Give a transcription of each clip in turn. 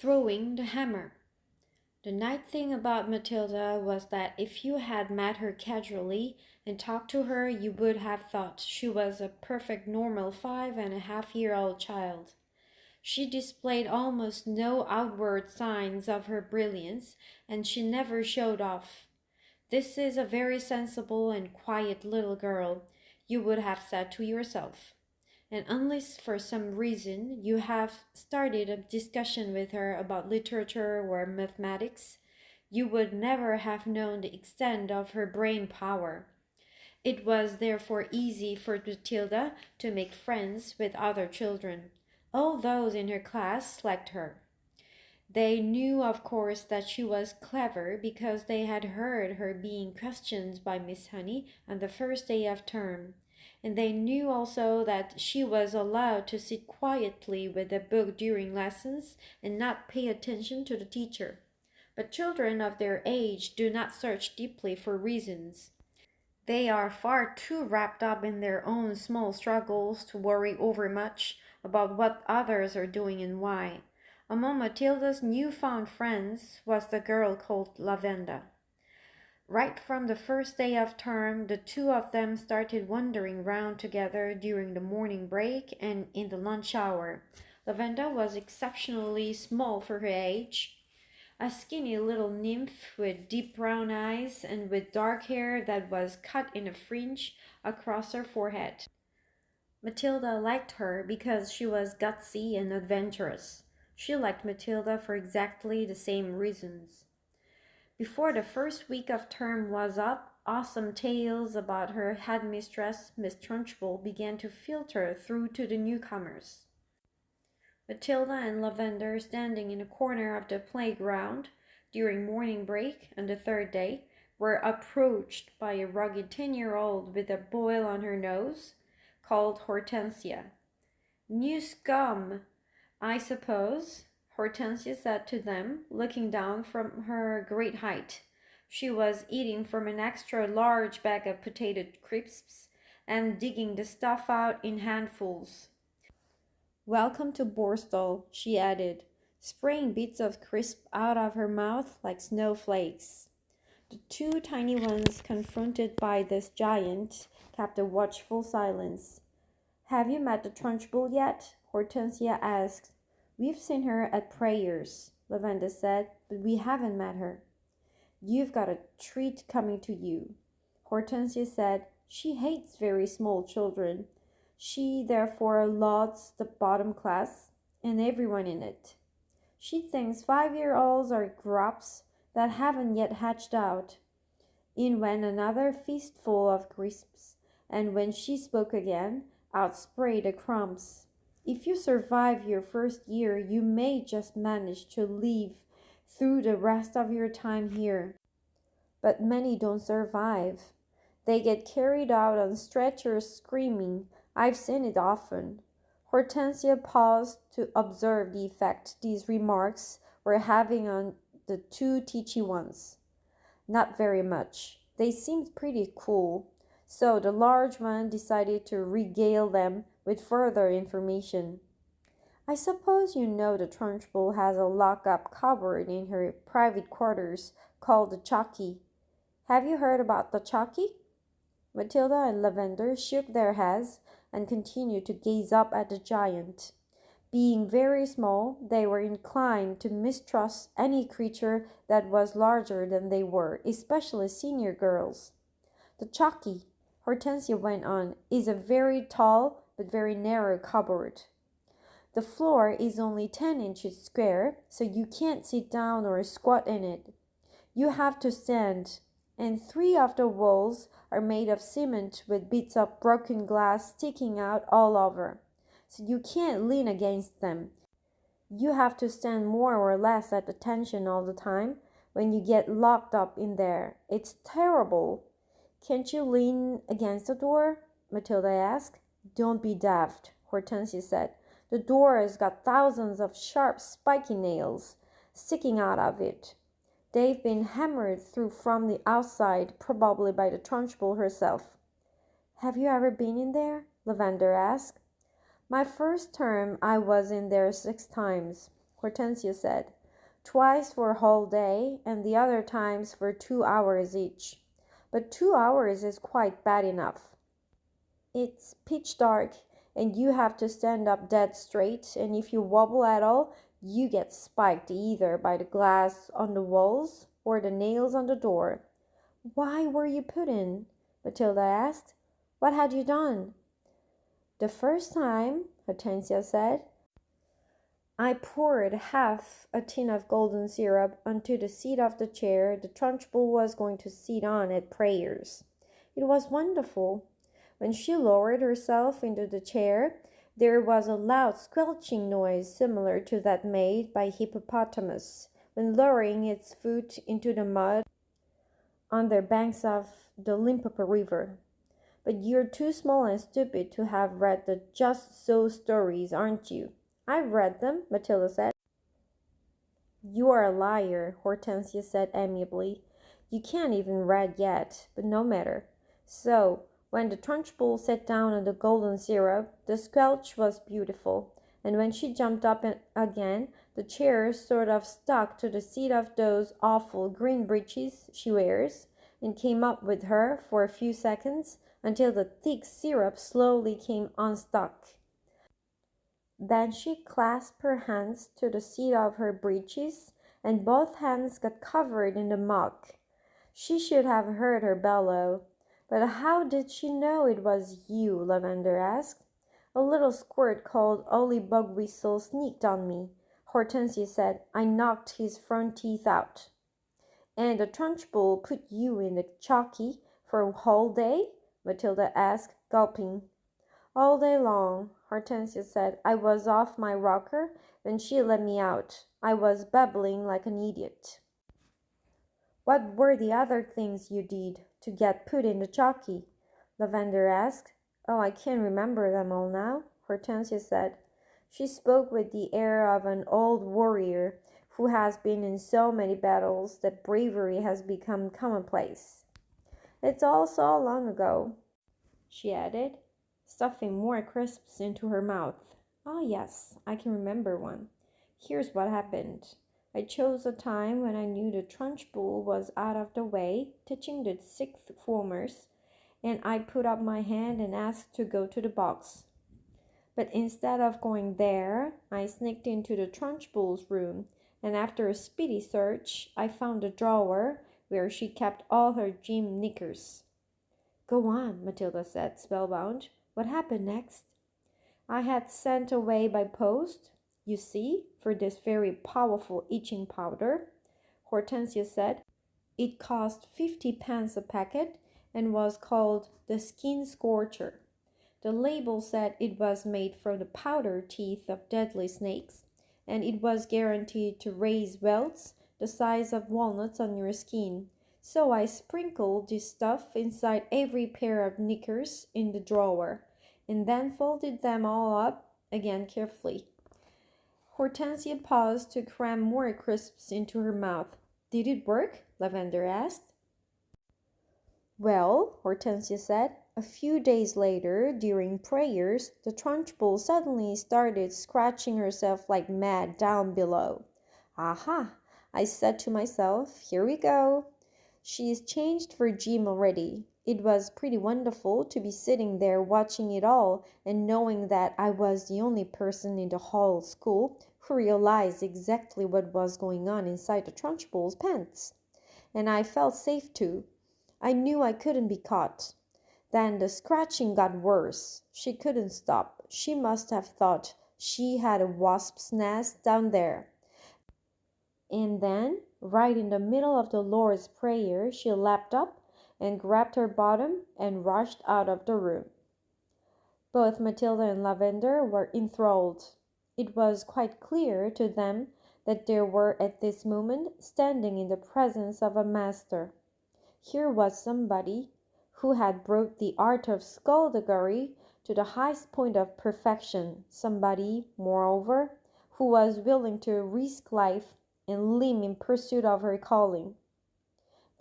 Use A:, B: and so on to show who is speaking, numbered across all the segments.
A: Throwing the hammer. The nice thing about Matilda was that if you had met her casually and talked to her, you would have thought she was a perfect normal 5.5-year-old child. She displayed almost no outward signs of her brilliance, and she never showed off. This is a very sensible and quiet little girl, you would have said to yourself. And unless for some reason you have started a discussion with her about literature or mathematics, you would never have known the extent of her brain power. It was therefore easy for Matilda to make friends with other children. All those in her class liked her. They knew, of course, that she was clever because they had heard her being questioned by Miss Honey on the first day of term, and they knew also that she was allowed to sit quietly with a book during lessons and not pay attention to the teacher. But children of their age do not search deeply for reasons. They are far too wrapped up in their own small struggles to worry overmuch about what others are doing and why. Among Matilda's newfound friends was the girl called Lavenda. Right from the first day of term, the two of them started wandering round together during the morning break and in the lunch hour. Lavenda was exceptionally small for her age, a skinny little nymph with deep brown eyes and with dark hair that was cut in a fringe across her forehead. Matilda liked her because she was gutsy and adventurous. She liked Matilda for exactly the same reasons. Before the first week of term was up, awesome tales about her headmistress, Miss Trunchbull, began to filter through to the newcomers. Matilda and Lavender, standing in a corner of the playground during morning break on the third day, were approached by a rugged 10-year-old with a boil on her nose, called Hortensia. "New scum, I suppose," Hortensia said to them, looking down from her great height. She was eating from an extra large bag of potato crisps and digging the stuff out in handfuls. "Welcome to Borstal," she added, spraying bits of crisp out of her mouth like snowflakes. The two tiny ones, confronted by this giant, kept a watchful silence. "Have you met the Trunchbull yet?" Hortensia asked. "We've seen her at prayers," Lavenda said, "but we haven't met her." "You've got a treat coming to you," Hortensia said. She hates very small children. She therefore lauds the bottom class and everyone in it. She thinks 5-year-olds are grubs that haven't yet hatched out. In went another fistful of crisps, and when she spoke again, out sprayed the crumbs. "If you survive your first year, you may just manage to live through the rest of your time here. But many don't survive. They get carried out on stretchers screaming. I've seen it often." Hortensia paused to observe the effect these remarks were having on the two teachy ones. Not very much. They seemed pretty cool, so the large one decided to regale them with further information. "I suppose you know the Trunchbull has a lock-up cupboard in her private quarters called the Chalky. Have you heard about the Chalky?" Matilda and Lavender shook their heads and continued to gaze up at the giant. Being very small, they were inclined to mistrust any creature that was larger than they were, especially senior girls. "The Chalky," Hortensia went on, "is a very tall but very narrow cupboard. The floor is only 10 inches square, so you can't sit down or squat in it. You have to stand, and 3 of the walls are made of cement with bits of broken glass sticking out all over, so you can't lean against them. You have to stand more or less at attention all the time when you get locked up in there. It's terrible." "Can't you lean against the door?" Matilda asked. "Don't be daft," Hortensia said. "The door has got thousands of sharp, spiky nails sticking out of it. They've been hammered through from the outside, probably by the Trunchbull herself." "Have you ever been in there?" Lavender asked. "My first term I was in there 6 times. Hortensia said. Twice for a whole day, and the other times for 2 hours each. But 2 hours is quite bad enough. It's pitch dark, and you have to stand up dead straight, and if you wobble at all, you get spiked either by the glass on the walls or the nails on the door. Why were you put in? Matilda asked. What had you done? The first time, Hortensia said, I poured half a tin of golden syrup onto the seat of the chair the Trunchbull was going to sit on at prayers. It was wonderful. When she lowered herself into the chair, there was a loud squelching noise similar to that made by hippopotamus when lowering its foot into the mud on the banks of the Limpopo River. But you're too small and stupid to have read the Just So stories, aren't you? I've read them, Matilda said. You are a liar, Hortensia said amiably. You can't even read yet, but no matter. So, when the Trunchbull sat down on the golden syrup, the squelch was beautiful, and when she jumped up again, the chair sort of stuck to the seat of those awful green breeches she wears, and came up with her for a few seconds until the thick syrup slowly came unstuck. Then she clasped her hands to the seat of her breeches, and both hands got covered in the muck. She should have heard her bellow. But how did she know it was you? Lavender asked. A little squirt called Ollie Bugwhistle sneaked on me, Hortensia said. I knocked his front teeth out. And the Trunchbull put you in the chalky for a whole day? Matilda asked, gulping. All day long, Hortensia said. I was off my rocker when she let me out. I was babbling like an idiot. What were the other things you did to get put in the chalky? Lavender asked. Oh, I can't remember them all now, Hortensia said. She spoke with the air of an old warrior who has been in so many battles that bravery has become commonplace. It's all so long ago, she added, stuffing more crisps into her mouth. Oh, yes, I can remember one. Here's what happened. I chose a time when I knew the Trunchbull was out of the way, teaching the sixth formers, and I put up my hand and asked to go to the box. But instead of going there, I sneaked into the Trunchbull's room, and after a speedy search, I found a drawer where she kept all her gym knickers. Go on, Matilda said, spellbound. What happened next? I had sent away by post, you see, for this very powerful itching powder, Hortensia said. It cost 50p a packet and was called the Skin Scorcher. The label said it was made from the powder teeth of deadly snakes, and it was guaranteed to raise welts the size of walnuts on your skin. So I sprinkled this stuff inside every pair of knickers in the drawer, and then folded them all up again carefully. Hortensia paused to cram more crisps into her mouth. Did it work? Lavender asked. Well, Hortensia said, a few days later, during prayers, the Trunchbull suddenly started scratching herself like mad down below. Aha! I said to myself, here we go. She's changed for Jim already. It was pretty wonderful to be sitting there watching it all and knowing that I was the only person in the whole school who realized exactly what was going on inside the Trunchbull's pants. And I felt safe too. I knew I couldn't be caught. Then the scratching got worse. She couldn't stop. She must have thought she had a wasp's nest down there. And then, right in the middle of the Lord's Prayer, she leapt up and grabbed her bottom and rushed out of the room. Both Matilda and Lavender were enthralled. It was quite clear to them that they were at this moment standing in the presence of a master. Here was somebody who had brought the art of skullduggery to the highest point of perfection, somebody, moreover, who was willing to risk life and limb in pursuit of her calling.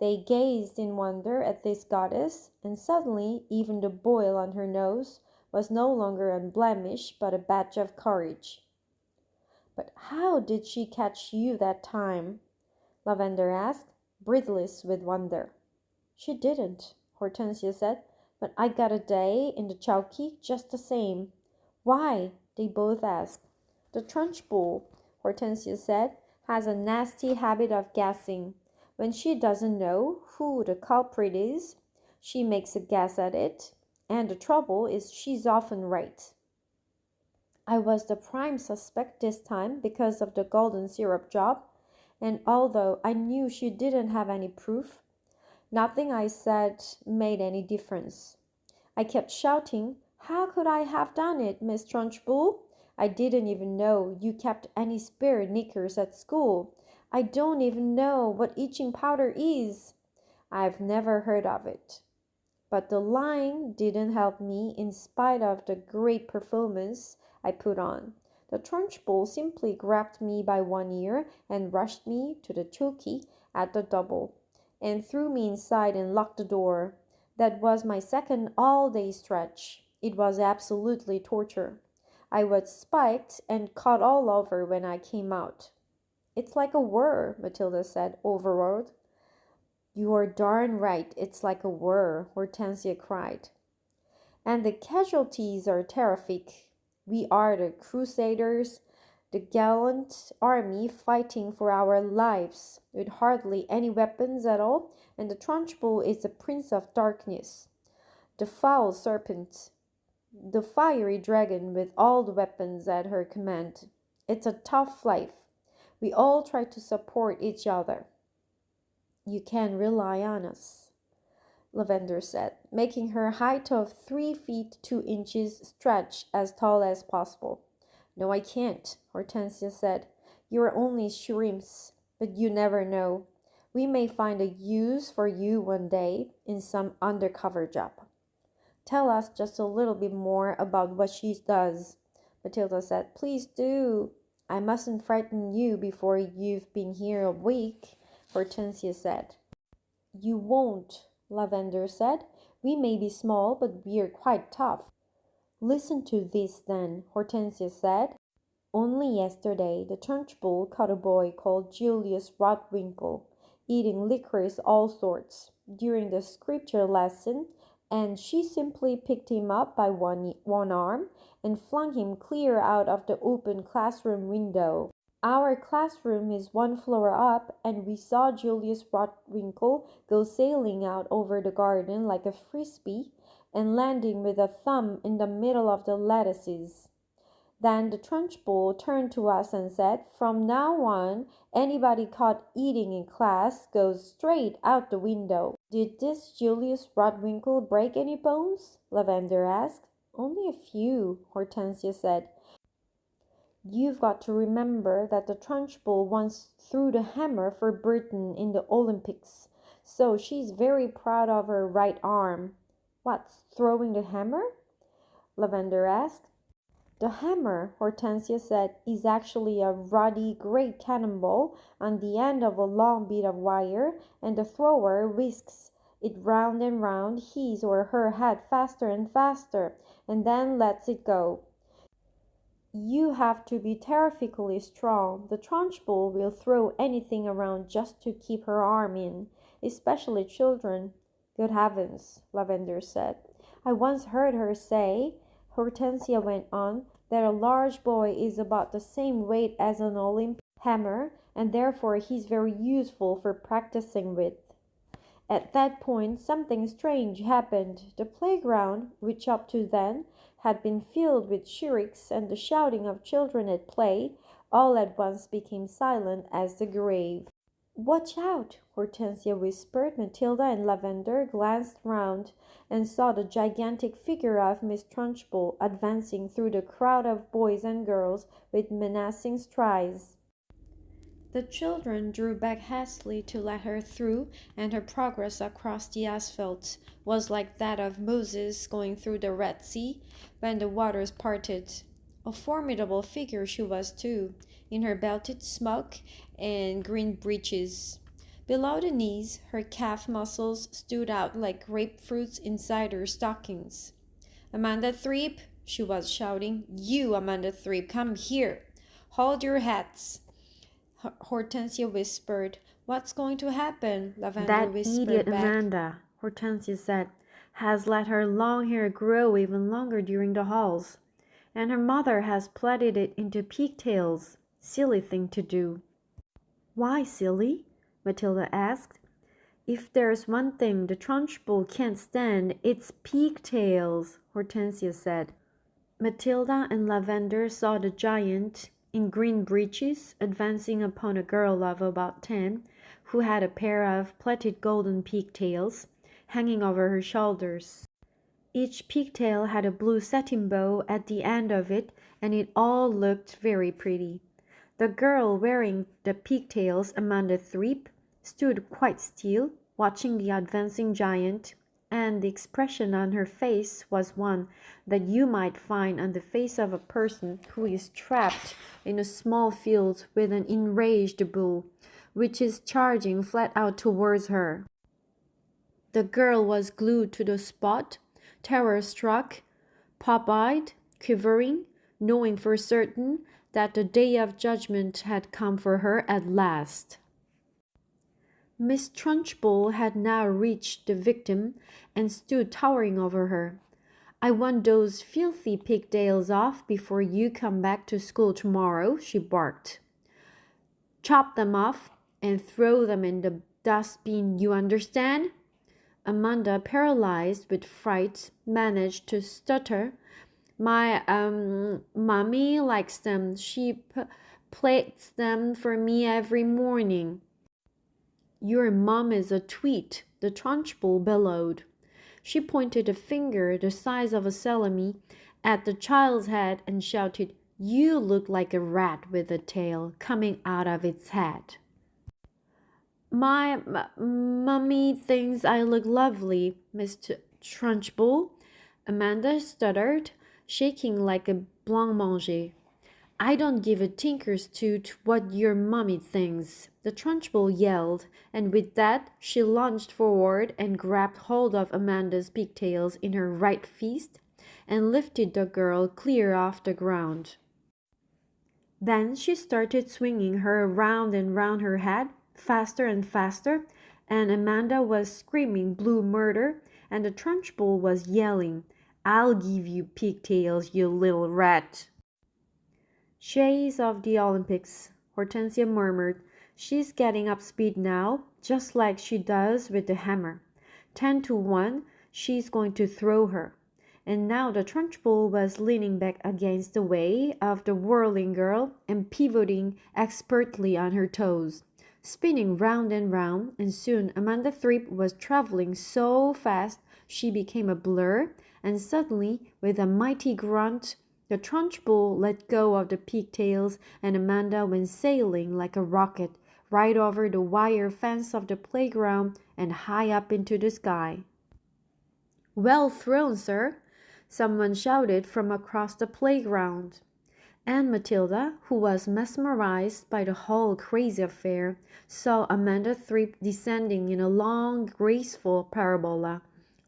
A: They gazed in wonder at this goddess, and suddenly even the boil on her nose was no longer unblemished but a badge of courage. But how did she catch you that time? Lavender asked, breathless with wonder. She didn't, Hortensia said, but I got a day in the chowkey just the same. Why? They both asked. The Trunchbull, Hortensia said, has a nasty habit of guessing. When she doesn't know who the culprit is, she makes a guess at it, and the trouble is she's often right. I was the prime suspect this time because of the golden syrup job, and although I knew she didn't have any proof, nothing I said made any difference. I kept shouting, "How could I have done it, Miss Trunchbull? I didn't even know you kept any spare knickers at school. I don't even know what itching powder is. I've never heard of it." But the lying didn't help me in spite of the great performance I put on. The Trunchbull simply grabbed me by one ear and rushed me to the chowkey at the double, and threw me inside and locked the door. That was my second all-day stretch. It was absolutely torture. I was spiked and cut all over when I came out. It's like a whir, Matilda said, overawed. You are darn right, it's like a whir, Hortensia cried. And the casualties are terrific. We are the Crusaders, the gallant army fighting for our lives, with hardly any weapons at all, and the Trunchbull is the Prince of Darkness, the foul serpent, the fiery dragon with all the weapons at her command. It's a tough life. We all try to support each other. You can rely on us, Lavender said, making her height of 3 feet 2 inches stretch as tall as possible. No, I can't, Hortensia said. You're only shrimps, but you never know. We may find a use for you one day in some undercover job. Tell us just a little bit more about what she does, Matilda said. Please do. I mustn't frighten you before you've been here a week, Hortensia said. You won't, Lavender said. We may be small, but we're quite tough. Listen to this then, Hortensia said. Only yesterday the Trunchbull caught a boy called Julius Rodwinkle eating licorice all sorts during the scripture lesson, and she simply picked him up by one arm and flung him clear out of the open classroom window. Our classroom is one floor up, and we saw Julius Rodwinkle go sailing out over the garden like a frisbee and landing with a thumb in the middle of the lettuces. Then the Trunchbull turned to us and said, "From now on, anybody caught eating in class goes straight out the window." Did this Julius Rodwinkle break any bones? Lavender asked. Only a few, Hortensia said. You've got to remember that the Trunchbull once threw the hammer for Britain in the Olympics, so she's very proud of her right arm. What's throwing the hammer? Lavender asked. The hammer, Hortensia said, is actually a ruddy gray cannonball on the end of a long bit of wire, and the thrower whisks it round and round his or her head faster and faster, and then lets it go. You have to be terrifically strong. The Trunchbull will throw anything around just to keep her arm in, especially children. Good heavens, Lavender said. I once heard her say, Hortensia went on, that a large boy is about the same weight as an Olympic hammer, and therefore he's very useful for practicing with. At that point, something strange happened. The playground, which up to then had been filled with shrieks and the shouting of children at play, all at once became silent as the grave. Watch out, Hortensia whispered. Matilda and Lavender glanced round and saw the gigantic figure of Miss Trunchbull advancing through the crowd of boys and girls with menacing strides. The children drew back hastily to let her through, and her progress across the asphalt was like that of Moses going through the Red Sea when the waters parted. A formidable figure she was, too, in her belted smock and green breeches. Below the knees, her calf muscles stood out like grapefruits inside her stockings. "Amanda Threep," she was shouting. "You, Amanda Threep, come here. Hold your hats, Hortensia whispered. What's going to happen? Lavender
B: That
A: whispered
B: idiot
A: back.
B: Amanda, Hortensia said, has let her long hair grow even longer during the hauls. And her mother has plaited it into pigtails. Silly thing to do. Why silly? Matilda asked. If there's one thing the Trunchbull can't stand, it's pigtails, Hortensia said. Matilda and Lavender saw the giant in green breeches advancing upon a girl of about 10, who had a pair of plaited golden pigtails hanging over her shoulders. Each pigtail had a blue satin bow at the end of it, and it all looked very pretty. The girl wearing the pigtails, Amanda Threep, stood quite still, watching the advancing giant, and the expression on her face was one that you might find on the face of a person who is trapped in a small field with an enraged bull, which is charging flat out towards her. The girl was glued to the spot, terror-struck, pop-eyed, quivering, knowing for certain that the day of judgment had come for her at last. Miss Trunchbull had now reached the victim and stood towering over her. I want those filthy pigtails off before you come back to school tomorrow, she barked. Chop them off and throw them in the dustbin, you understand? Amanda, paralyzed with fright, managed to stutter. My mommy likes them. She plates them for me every morning. Your mom is a tweet, the Trunchbull bellowed. She pointed a finger the size of a salami at the child's head and shouted, You look like a rat with a tail coming out of its head. My mummy thinks I look lovely, Mr. Trunchbull, Amanda stuttered, shaking like a blancmange. I don't give a tinker's toot what your mummy thinks, the Trunchbull yelled, and with that she lunged forward and grabbed hold of Amanda's pigtails in her right fist and lifted the girl clear off the ground. Then she started swinging her round and round her head, faster and faster, and Amanda was screaming blue murder, and the Trunchbull was yelling, I'll give you pigtails, you little rat. Shades of the Olympics, Hortensia murmured. She's getting up speed now, just like she does with the hammer. 10 to 1, she's going to throw her. And now the Trunchbull was leaning back against the way of the whirling girl and pivoting expertly on her toes, spinning round and round, and soon Amanda Threep was traveling so fast she became a blur, and suddenly, with a mighty grunt, the Trunchbull let go of the pigtails, and Amanda went sailing like a rocket right over the wire fence of the playground and high up into the sky. Well thrown, sir, someone shouted from across the playground. And Matilda, who was mesmerized by the whole crazy affair, saw Amanda Threep descending in a long, graceful parabola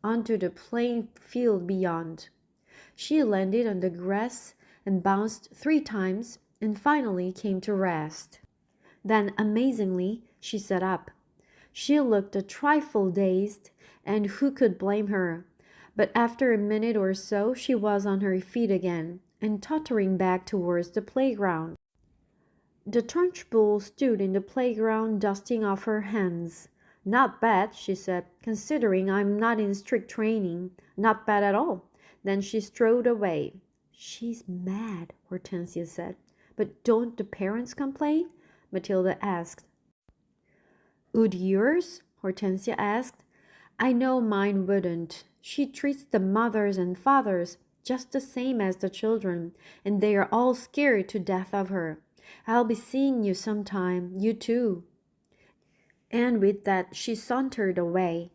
B: onto the playing field beyond. She landed on the grass and bounced 3 times and finally came to rest. Then, amazingly, she sat up. She looked a trifle dazed, and who could blame her? But after a minute or so she was on her feet again and tottering back towards the playground. The Trunchbull stood in the playground dusting off her hands. Not bad, she said, considering I'm not in strict training. Not bad at all. Then she strode away. She's mad, Hortensia said. But don't the parents complain? Matilda asked. Would yours? Hortensia asked. I know mine wouldn't. She treats the mothers and fathers just the same as the children, and they are all scared to death of her. I'll be seeing you sometime, you too. And with that she sauntered away.